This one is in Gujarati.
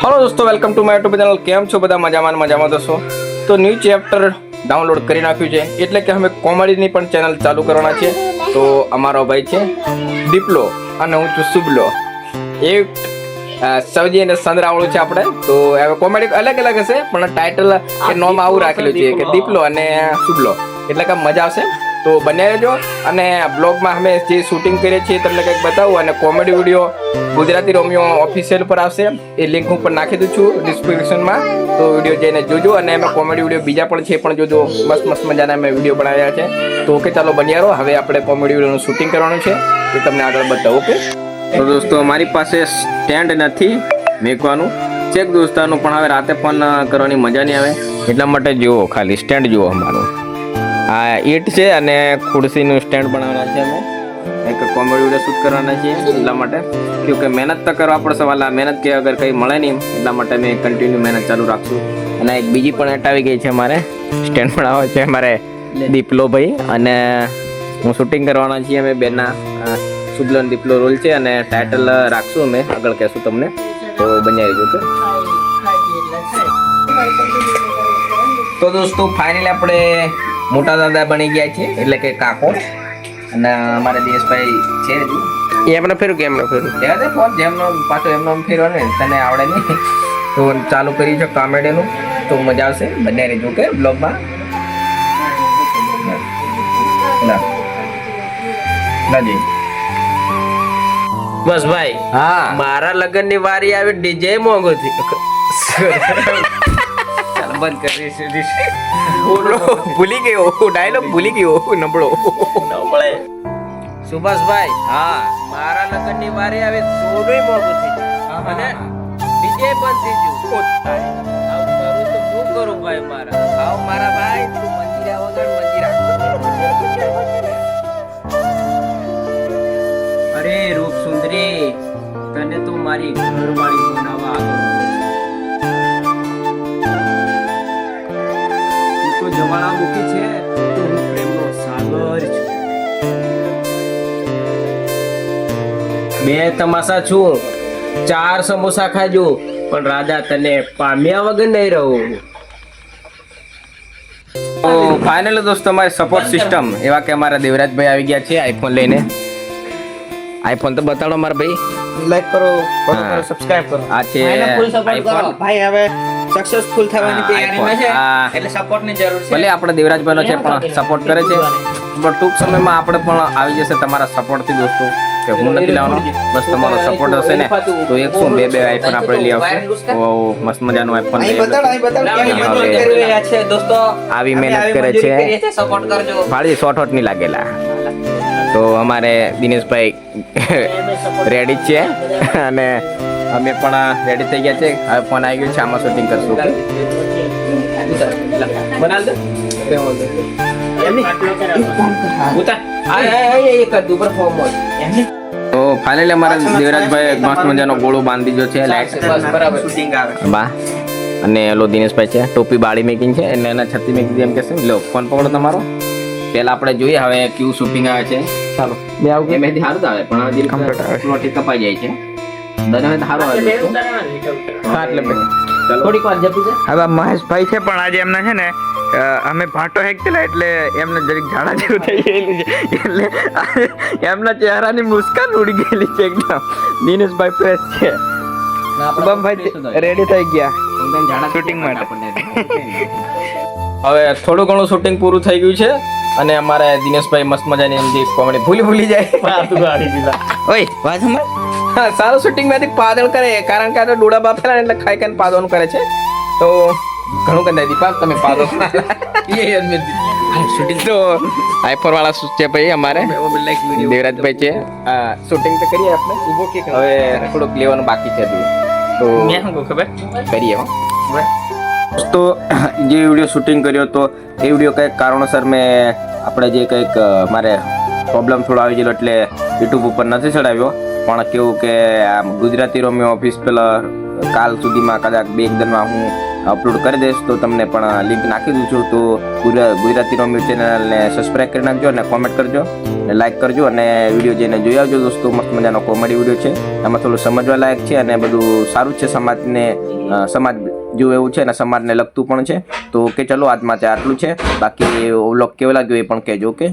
हेलो दोस्तों, welcome to my YouTube channel. કેમ છો બધા? મજામાં દોસ્તો। તો ન્યૂ ચેપ્ટર ડાઉનલોડ કરી નાખ્યું છે, એટલે કે અમે કોમેડીની પણ ચેનલ ચાલુ કરવાના છે। તો અમારો ભાઈ છે દીપલો અને હું છું શુભલો। એક સવજી અને સંદરાવળું છે આપણે। તો હવે કોમેડી અલગ અલગ હશે, પણ ટાઇટલ કે નામ આવું રાખેલું છે કે દીપલો અને શુભલો, એટલે કે મજા આવશે। તો બને રહેજો। અને બ્લોગમાં અમે જે શૂટિંગ કરીએ છીએ તમને કંઈક બતાવું, અને comedy video Gujarati Romeo official પર આવશે। એ લિંક હું પણ નાખી દઉં છું ડિસ્ક્રિપ્શનમાં, તો વિડીયો જઈને જોજો। અને અમે કોમેડી વિડીયો બીજા પણ છે, પણ જોજો, મસ્ત મસ્ત મજાના અમે વિડીયો બનાવ્યા છે। તો ઓકે, ચાલો બન્યા રહો। હવે આપણે કોમેડી વિડીયોનું શૂટિંગ કરવાનું છે, તો તમને આગળ બતાવું। ઓકે તો દોસ્તો, અમારી પાસે સ્ટેન્ડ નથી મેકવાનું, ચેક દોસ્તાનું, પણ હવે રાતે ફોન કરવાની મજા નહીં આવે, એટલા માટે જુઓ, ખાલી સ્ટેન્ડ જુઓ અમારું। આ ઈટ છે અને ખુરશીનું સ્ટેન્ડ બનાવવાના છે। અમે એક કોમેડી વિડીયો શૂટ કરવાના છીએ, એટલા માટે કે મહેનત તો કરવા પડશે વાલા। મહેનત કે અગર કંઈ મળે નહીં, એટલા માટે મેં કન્ટિન્યુ મહેનત ચાલુ રાખશું। અને એક બીજી પણ એટ આવી ગઈ છે, અમારે સ્ટેન્ડ બનાવવા છે અમારે દીપલો ભાઈ અને હું શૂટિંગ કરવાના છીએ અમે બેના। શુભલો અને દીપલો રોલ છે, અને ટાઇટલ રાખશું અમે આગળ કહેશું તમને, તો બન્યા રહેજો। કે તો દોસ્તો, ફાઇનલી આપણે મોટા દાદા બની ગયા છે, એટલે કે કાકો। અને અમારા દેશભાઈ છે હજી, એમને ફેરું કે એમને ફેરું ત્યાં ફોન જેમનો પાછો એમનો ફેરવાનો ને તને આવડે નહીં, તો ચાલુ કરી છે કોમેડીનું, તો મજા આવશે। બંને રહેજો કે બ્લોગમાં। બસ ભાઈ, હા, મારા લગ્ન ની વારી આવી, ડીજે મોંઘો થી બંધ કરી ભૂલી ગયો ડાયલોગ, ભૂલી ગયો નબળો નબળે। સુભાષભાઈ, હા, મારા લગ્ન ની વારી આવે, સોનું મોંઘું થઈ ગયું અને ડીજે બંધ થઈ ગયું। આવું કરું તો હું કરું ભાઈ મારા? આવ મારા ભાઈ, તું મંજીરા વગર મંજીરા। અરે રૂપ સુંદરી, તને તો મારી ઘરવાળી બનાવવા તું તો જમાડા મૂકી છે, તો હું પ્રેમનો સાગર છું। બે તમાશા છું, 4 સમોસા ખાજો, પણ રાજા તને પામ્યા વગર નહીં રહું। તો ફાઇનલ દોસ્તો, અમારી સપોર્ટ સિસ્ટમ એવા કે અમારા દેવરાજભાઈ આવી ગયા છે આઈફોન લઈને। આઈફોન તો બતાડો મારા ભાઈ, લાઈક કરો, ફોલો હા, કરો, સબસ્ક્રાઇબ કરો। આ છે ફૂલ સપોર્ટ કરો આઈફોન। ભાઈ, હવે સક્સેસફુલ થવાની હા, તૈયારીમાં છે, હા, એટલે સપોર્ટ ની જરૂર છે। ભલે આપણે દેવરાજભાઈનો છે પણ સપોર્ટ કરે છે, પણ ટૂંક સમયમાં આપણે પણ આવી જશે તમારા સપોર્ટથી દોસ્તો, કે હું નથી લાવવાનો, બસ તમારો સપોર્ટ હશે ને, તો એક શું બે આઈફોન આપણે લઈ આવશું। તો મસ્ત મજાનું આઈફોન અહીં લઈ બતાડ કેવી મદદ કરી રહ્યા છે દોસ્તો, આવી અમે મહેનત કરે મજૂરી છે, કરીએ છીએ, સપોર્ટ કરજો। ભાડી શોર્ટ હોટ નહીં લાગેલા। તો અમારે દિનેશભાઈ રેડી છે, અને અમે પણ રેડી થઈ ગયા છે। હવે ફોન આવી ગયો છે, આમાં શૂટિંગ કરશું। બનાલ દે તો ફાઇનલી અમારા દેવરાજભાઈ મસ્ત મજાનો ગોળો બાંધી દીધો છે, લાઈટ બરાબર શૂટિંગ આવે। બા અને એલો દિનેશભાઈ છે, ટોપી બાળી મેકિંગ છે, એટલે એના છત્તી મેકી એમ કહેશે। લો ફોન પકડો તમારો, પહેલા આપણે જોઈએ હવે કેવું શૂટિંગ આવે છે। ચાલો બે આવું કે મેથી સારું આવે, પણ દિલ પ્લોટી કપાઈ જાય છે, દને સારું આવે છે। હા, એટલે થોડીક વાર જપી જાય। હવે મહેશભાઈ છે, પણ આજે એમને છે ને અમે ભાટો હેકતેલા, એટલે એમને જરીક ઝાડા જેવું થઈ ગયેલું છે, એટલે એમના ચહેરાની મુસ્કાન ઉડી ગયેલી છે એકદમ। દિનેશભાઈ ફ્રેશ છે, શુભમભાઈ રેડી થઈ ગયા શૂટિંગ માટે। હવે થોડું ઘણું શૂટિંગ પૂરું થઈ ગયું છે, અને અમારે દિનેશભાઈ મસ્ત મજાની એમ જે કોમેડી ભૂલી જાય। ઓય વાત સાંભળ, હા, સારું શૂટિંગ માંથી પાદળ કરે, કારણ કે આ તો ડોડા બાફેલા એટલે ખાઈ ખાઈને પાદવાનું કરે છે, તો ઘણું કંઈ દીપાક તમે પાદો શૂટિંગ તો આઈફોન વાળા છે ભાઈ અમારે દેવરાજભાઈ છે। શૂટિંગ તો કરીએ આપણે, હવે થોડુંક લેવાનું બાકી છે હજુ, તો કરીએ હો। તો જે વિડીયો શૂટિંગ કર્યો તો એ વિડીયો કંઈક કારણોસર મેં આપણે જે કંઈક મારે પ્રોબ્લેમ થોડો આવી ગયેલો, એટલે યુટ્યુબ ઉપર નથી ચડાવ્યો। પણ કેવું કે ગુજરાતી રોમિયો ઓફિસ પેલા કાલ સુધીમાં કદાચ 2 દિનમાં હું અપલોડ કરી દઈશ તો તમને પણ લિંક નાખી દઉં છું. તો ગુજરાતી રોમિયો ચેનલને સબસ્ક્રાઈબ કરી નાખજો અને કોમેન્ટ કરજો અને લાઈક કરજો અને વિડીયો જઈને જોઈ આવજો દોસ્તો. મસ્ત મજાનો કોમેડી વિડીયો છે, એમાં થોડું સમજવા લાયક છે અને બધું સારું છે. સમાજ જેવું એવું છે અને સમાજને લગતું પણ છે. તો કે ચલો આજ માટે આટલું છે. બાકી વ્લોગ કેવો લાગ્યો એ પણ કહેજો. ઓકે.